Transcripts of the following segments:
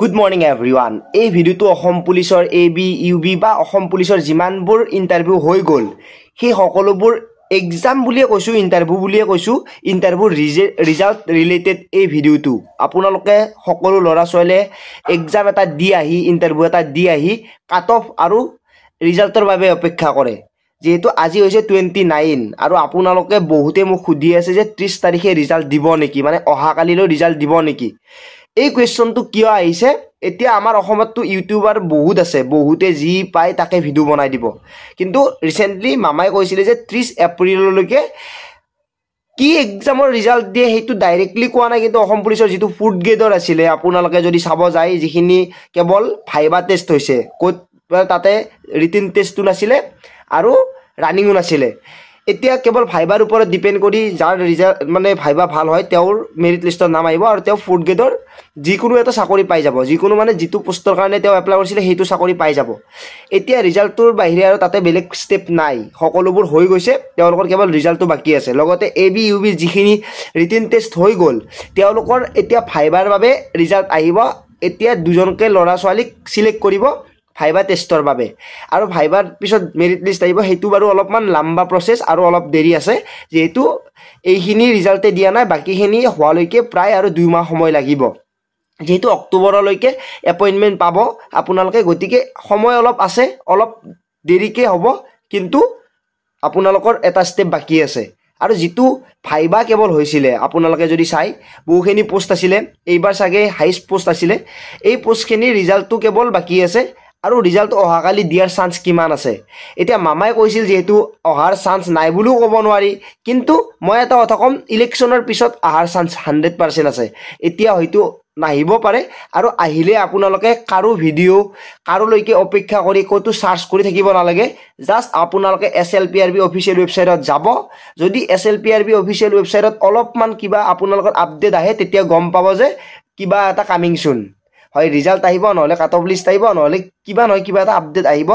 Good morning everyone. এই ভিডিওটো অসম পুলিচৰ AB UB বা অসম পুলিচৰ যিমানবোৰ ইন্টাৰভিউ হৈ গল সেই সকলোবোৰ এক্সাম বুলিয়ে কৈছো ইন্টাৰভিউ বুলিয়ে কৈছো ইন্টাৰভিউ ৰিজাল্ট ৰিলেটেড এই ভিডিওটো আপোনালোকে সকলো লৰা ছোৱালীয়ে এক্সাম এটা দি আহি ইন্টাৰভিউ এটা দি আহি কাট অফ আৰু ৰিজাল্টৰ বাবে অপেক্ষা কৰে যেহেতু আজি হৈছে 29 আৰু আপোনালোকে বহুতে মোক খুদি আছে যে 30 তাৰিখে ৰিজাল্ট দিব নেকি মানে অহা কালিলৈ ৰিজাল্ট দিব নেকি এই কোৱেশ্চনটো কিয় আহিছে এতিয়া আমাৰ অসমতটো ইউটিউবাৰ বহুত আছে বহুতে যি পায় তাকে ভিডিও বনাই দিব কিন্তু ৰিসেন্টলি মামাই কৈছিলে যে 30 এপ্ৰিললৈকে কি এক্সামৰ ৰিজাল্ট দিয়ে হেতু ডাইৰেক্টলি কোৱা নাই কিন্তু অসম পুলিচৰ যেটো ফুড গ্ৰেডৰ আছিল আপোনালোকে যদি চাব যায় যিখিনি কেৱল ভাইবা টেষ্ট হৈছে কোত তাতে ৰিটেন টেষ্টটো নাছিলে আৰু ৰানিংও নাছিলে এতিয়া কেৱল ভাইবাৰ ওপৰত ডিপেন্ড কৰি যাৰ ৰিজাল্ট মানে ভাইবা ভাল হয় তেওঁৰ মেৰিট লিষ্টৰ নাম আহিব আৰু তেওঁ ফুড গ্ৰেডৰ যিকোনো এটা চাকৰি পাই যাব যিকোনো মানে যেটো পোষ্টৰ কাৰণে তেওঁ এপ্লাই কৰিছিল হেতু চাকৰি পাই যাব এতিয়া ৰিজাল্টৰ বাহিৰে আৰু তাতে বেলেগ ষ্টেপ নাই সকলোবোৰ হৈ গৈছে তেওঁলোকৰ কেৱল ৰিজাল্টটো বাকি আছে লগতে AB UB যিখিনি ৰিটেন টেষ্ট হৈ গল তেওঁলোকৰ এতিয়া ভাইবাৰ বাবে ৰিজাল্ট আহিব এতিয়া দুজনকে লৰা ছোৱালীক সিলেক্ট কৰিব ভাইবা টেষ্টৰ বাবে আৰু ভাইবাৰ পিছত মেৰিট লিষ্ট আহিব হেতু বাৰু অলপমান লম্বা প্ৰসেস আৰু অলপ দেৰি আছে যেহেতু এইখিনি ৰিজাল্টে দিয়া নাই বাকিখিনি হোৱালৈকে প্ৰায় আৰু 2 মাহ সময় লাগিব যেহেতু অক্টোবৰলৈকে এপইন্টমেন্ট পাব আপোনালোকে গতিকে সময় অলপ আছে অলপ দেৰিকে হ'ব কিন্তু আপোনালোকৰ এটা ষ্টেপ বাকি আছে আৰু যেটো ভাইবা কেৱল হৈছিলে আপোনালোকে যদি চাই বহুখিনি পোষ্ট আছিল এইবাৰ সাগে হাইষ্ট পোষ্ট আছিল এই পোষ্টখিনি ৰিজাল্টটো কেৱল বাকি আছে আৰু ৰিজাল্ট অহাকালি দিয়াৰ চান্স কিমান আছে এতিয়া মামাই কৈছিল যেহেতু অহাৰ চান্স নাই বুলিও ক'ব নোৱাৰি কিন্তু মই এটা কথা কম ইলেকশ্যনৰ পিছত অহাৰ চান্স 100% আছে এতিয়া হয়তো নাহিব পাৰে আৰু আহিলে আপোনালোকে কাৰো ভিডিও কাৰোলৈকে অপেক্ষা কৰি কতো সাৰ্চ কৰি থাকিব নালাগে জাস্ট আপোনালোকে SLPRB অফিচিয়েল ৱেবছাইটত যাব যদি SLPRB অফিচিয়েল ৱেবছাইটত অলপমান কিবা আপোনালোকৰ আপডেট আহে তেতিয়া গম পাব যে কিবা এটা কামিং সুন হয় ৰিজাল্ট আহিব নহলে কাট অফ লিষ্ট আহিব নহলে কিবা নহয় কিবা এটা আপডেট আহিব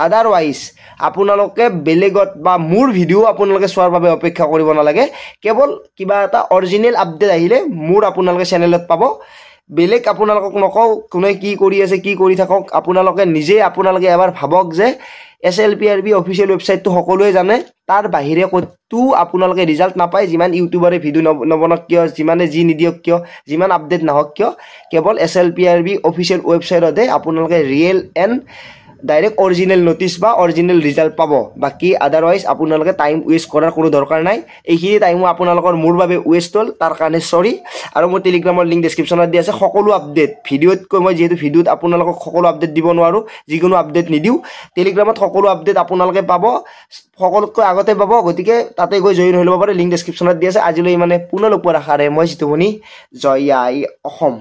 আদাৰৱাইজ আপোনালোকে বেলেগত বা মোৰ ভিডিও আপোনালোকে চোৱাৰ বাবে অপেক্ষা কৰিব নালাগে কেৱল কিবা এটা অৰিজিনাল আপডেট আহিলে মোৰ আপোনালোকে চেনেলত পাব বেলেগ আপোনালোকক নকও কোনে কি কৰি আছে কি কৰি থাকক আপোনালোকে নিজে আপোনালোকে এবাৰ ভাবক যে SLPRB অফিচিয়েল ৱেবছাইটটো সকলোৱে জানে তাৰ বাহিৰে কতো আপোনালোকে ৰিজাল্ট নাপায় যিমান ইউটিউবাৰে ভিডিও নবনক কিয় যিমানে জি নিদিয়ক কিয় যিমান আপডেট নহক কিয় কেৱল SLPRB অফিচিয়েল ৱেবছাইটতে আপোনালোকে real and direct original notice বা অৰিজিনাল ৰিজাল্ট পাব বাকি আদাৰৱাইজ আপোনালোকে টাইম ওয়েষ্ট কৰাৰ কোনো দৰকাৰ নাই এইখিনি টাইমো আপোনালোকৰ মোৰ বাবে ওয়েষ্ট হল তাৰ কাৰণে সৰি আৰু মোৰ টেলিগ্ৰামৰ লিংক ডেসক্ৰিপচনত দি আছে সকলো আপডেট ভিডিওত কৈ মই যেহেতু ভিডিওত আপোনালোকক সকলো আপডেট দিব নোৱাৰো যিকোনো আপডেট নিদিও টেলিগ্ৰামত সকলো আপডেট আপোনালোকে পাব সকলোতকৈ আগতে পাব গতিকে তাতে গৈ জয়েন হৈ ল'ব পাৰে লিংক ডেসক্ৰিপচনত দি আছে আজিলৈ মানে পুনৰ লগ পোৱাৰ আশাৰে মই জিতুমণি জয় আই অসম।